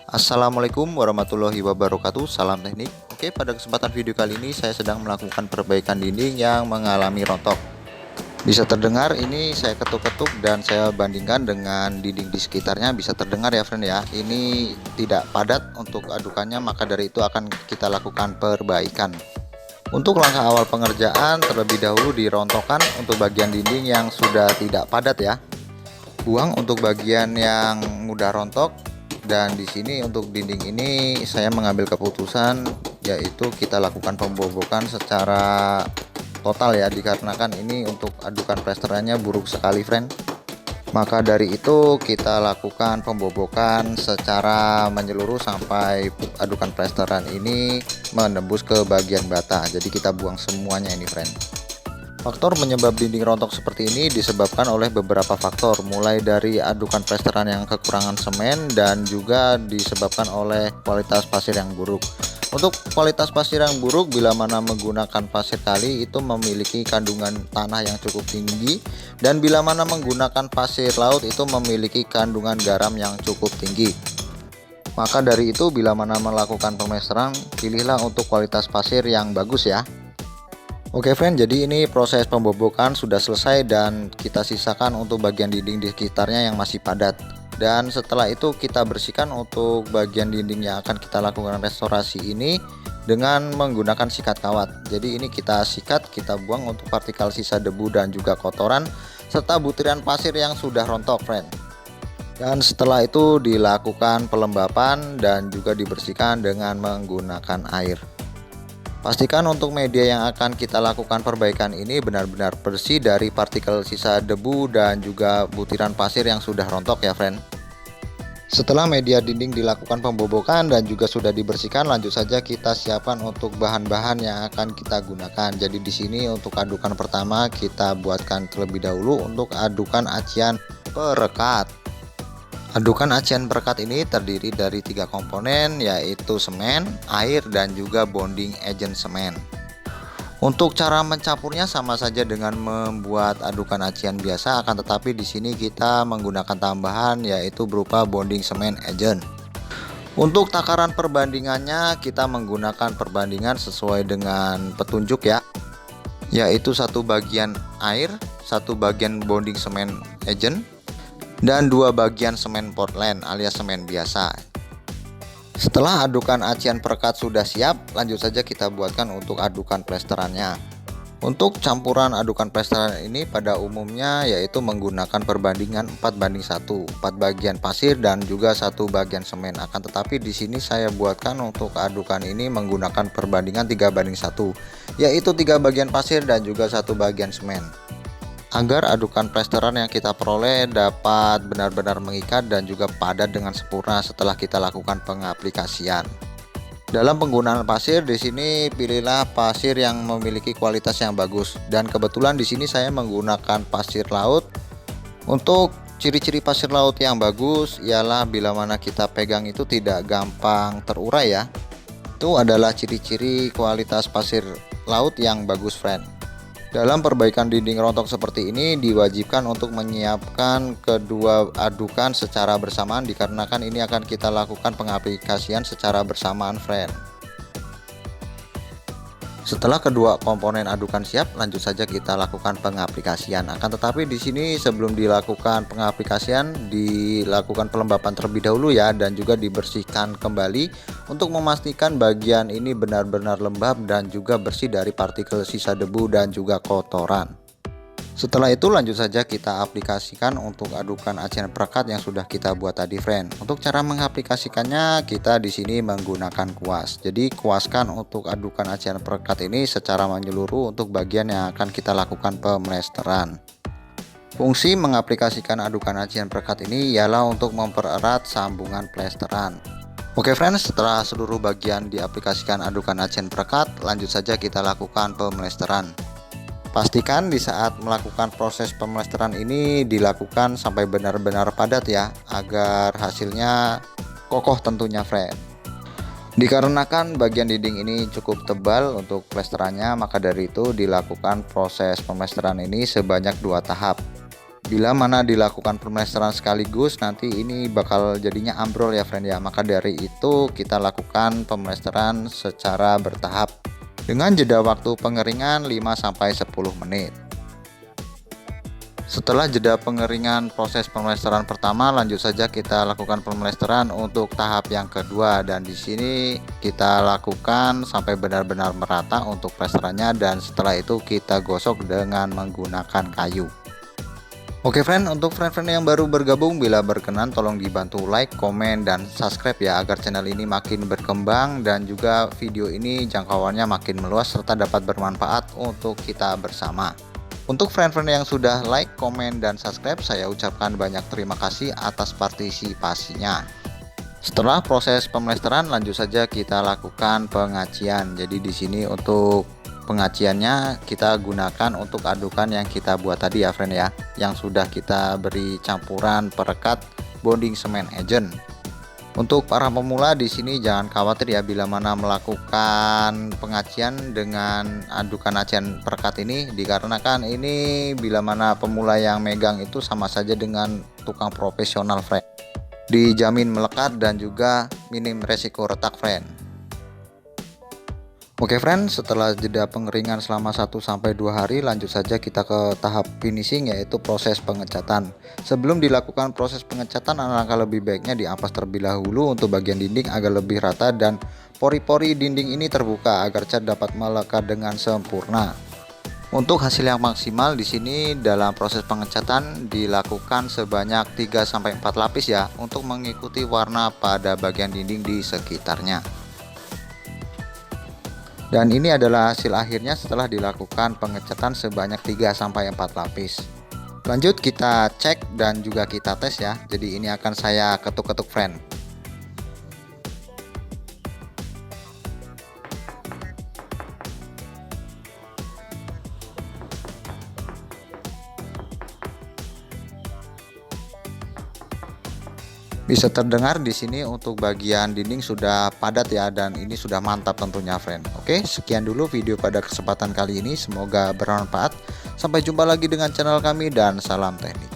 Assalamualaikum warahmatullahi wabarakatuh. Salam teknik. Oke, pada kesempatan video kali ini saya sedang melakukan perbaikan dinding yang mengalami rontok. Bisa terdengar ini saya ketuk-ketuk dan saya bandingkan dengan dinding di sekitarnya, bisa terdengar ya friend ya. Ini tidak padat untuk adukannya, maka dari itu akan kita lakukan perbaikan. Untuk langkah awal pengerjaan, terlebih dahulu dirontokkan untuk bagian dinding yang sudah tidak padat ya. Buang untuk bagian yang mudah rontok. Dan di sini untuk dinding ini saya mengambil keputusan yaitu kita lakukan pembobokan secara total ya, dikarenakan ini untuk adukan plesterannya buruk sekali friend. Maka dari itu kita lakukan pembobokan secara menyeluruh sampai adukan plesteran ini menembus ke bagian bata. Jadi kita buang semuanya ini friend. Faktor penyebab dinding rontok seperti ini disebabkan oleh beberapa faktor, mulai dari adukan plesteran yang kekurangan semen dan juga disebabkan oleh kualitas pasir yang buruk. Untuk kualitas pasir yang buruk, bila mana menggunakan pasir kali itu memiliki kandungan tanah yang cukup tinggi, dan bila mana menggunakan pasir laut itu memiliki kandungan garam yang cukup tinggi. Maka dari itu bila mana melakukan pemesteran, pilihlah untuk kualitas pasir yang bagus ya. Oke friend, jadi ini proses pembobokan sudah selesai dan kita sisakan untuk bagian dinding di sekitarnya yang masih padat. Dan setelah itu kita bersihkan untuk bagian dinding yang akan kita lakukan restorasi ini dengan menggunakan sikat kawat. Jadi ini kita sikat, kita buang untuk partikel sisa debu dan juga kotoran serta butiran pasir yang sudah rontok friend. Dan setelah itu dilakukan pelembapan dan juga dibersihkan dengan menggunakan air. Pastikan untuk media yang akan kita lakukan perbaikan ini benar-benar bersih dari partikel sisa debu dan juga butiran pasir yang sudah rontok ya friend. Setelah media dinding dilakukan pembobokan dan juga sudah dibersihkan, lanjut saja kita siapkan untuk bahan-bahan yang akan kita gunakan. Jadi di sini untuk adukan pertama kita buatkan terlebih dahulu untuk adukan acian perekat. Adukan acian perekat ini terdiri dari 3 komponen, yaitu semen, air, dan juga bonding agent semen. Untuk cara mencampurnya sama saja dengan membuat adukan acian biasa, akan tetapi di sini kita menggunakan tambahan yaitu berupa bonding semen agent. Untuk takaran perbandingannya kita menggunakan perbandingan sesuai dengan petunjuk ya, yaitu 1 bagian air, 1 bagian bonding semen agent, dan 2 bagian semen Portland alias semen biasa. Setelah adukan acian perekat sudah siap, lanjut saja kita buatkan untuk adukan plesterannya. Untuk campuran adukan plesteran ini pada umumnya yaitu menggunakan perbandingan 4:1, 4 bagian pasir dan juga 1 bagian semen. Akan tetapi di sini saya buatkan untuk adukan ini menggunakan perbandingan 3:1, yaitu 3 bagian pasir dan juga 1 bagian semen, agar adukan plesteran yang kita peroleh dapat benar-benar mengikat dan juga padat dengan sempurna setelah kita lakukan pengaplikasian. Dalam penggunaan pasir di sini pilihlah pasir yang memiliki kualitas yang bagus, dan kebetulan di sini saya menggunakan pasir laut. Untuk ciri-ciri pasir laut yang bagus ialah bila mana kita pegang itu tidak gampang terurai ya. Itu adalah ciri-ciri kualitas pasir laut yang bagus friend. Dalam perbaikan dinding rontok seperti ini diwajibkan untuk menyiapkan kedua adukan secara bersamaan, dikarenakan ini akan kita lakukan pengaplikasian secara bersamaan friend. Setelah kedua komponen adukan siap, lanjut saja kita lakukan pengaplikasian. Akan tetapi di sini sebelum dilakukan pengaplikasian dilakukan pelembapan terlebih dahulu ya, dan juga dibersihkan kembali untuk memastikan bagian ini benar-benar lembab dan juga bersih dari partikel sisa debu dan juga kotoran. Setelah itu lanjut saja kita aplikasikan untuk adukan acian perekat yang sudah kita buat tadi friend. Untuk cara mengaplikasikannya kita di sini menggunakan kuas. Jadi kuaskan untuk adukan acian perekat ini secara menyeluruh untuk bagian yang akan kita lakukan pemlesteran. Fungsi mengaplikasikan adukan acian perekat ini ialah untuk mempererat sambungan plesteran. Oke friends, setelah seluruh bagian diaplikasikan adukan acian perekat, lanjut saja kita lakukan pemlesteran. Pastikan di saat melakukan proses pemlesteran ini dilakukan sampai benar-benar padat ya, agar hasilnya kokoh tentunya friend. Dikarenakan bagian dinding ini cukup tebal untuk plesterannya, maka dari itu dilakukan proses pemlesteran ini sebanyak 2 tahap. Bila mana dilakukan pemlesteran sekaligus, nanti ini bakal jadinya ambrol ya friend ya. Maka dari itu kita lakukan pemlesteran secara bertahap dengan jeda waktu pengeringan 5-10 menit. Setelah jeda pengeringan proses pemlesteran pertama, lanjut saja kita lakukan pemlesteran untuk tahap yang kedua, dan di sini kita lakukan sampai benar-benar merata untuk plesterannya, dan setelah itu kita gosok dengan menggunakan kayu. Oke friend, untuk friend-friend yang baru bergabung, bila berkenan tolong dibantu like, komen, dan subscribe ya, agar channel ini makin berkembang dan juga video ini jangkauannya makin meluas serta dapat bermanfaat untuk kita bersama. Untuk friend-friend yang sudah like, komen, dan subscribe, saya ucapkan banyak terima kasih atas partisipasinya. Setelah proses pemlesteran, lanjut saja kita lakukan pengacian. Jadi di sini untuk pengaciannya kita gunakan untuk adukan yang kita buat tadi ya friend ya, yang sudah kita beri campuran perekat bonding semen agent. Untuk para pemula di sini jangan khawatir ya bila mana melakukan pengacian dengan adukan acian perekat ini, dikarenakan ini bila mana pemula yang megang itu sama saja dengan tukang profesional friend. Dijamin melekat dan juga minim resiko retak friend. Oke friend, setelah jeda pengeringan selama 1-2 hari, lanjut saja kita ke tahap finishing, yaitu proses pengecatan. Sebelum dilakukan proses pengecatan, alangkah lebih baiknya diampas terlebih dahulu untuk bagian dinding agar lebih rata dan pori-pori dinding ini terbuka agar cat dapat melekat dengan sempurna. Untuk hasil yang maksimal di sini dalam proses pengecatan dilakukan sebanyak 3-4 lapis ya, untuk mengikuti warna pada bagian dinding di sekitarnya. Dan ini adalah hasil akhirnya setelah dilakukan pengecatan sebanyak 3-4 lapis. Lanjut kita cek dan juga kita tes ya. Jadi ini akan saya ketuk-ketuk friend. Bisa terdengar di sini untuk bagian dinding sudah padat ya, dan ini sudah mantap tentunya friend. Oke, sekian dulu video pada kesempatan kali ini, semoga bermanfaat. Sampai jumpa lagi dengan channel kami dan salam teknik.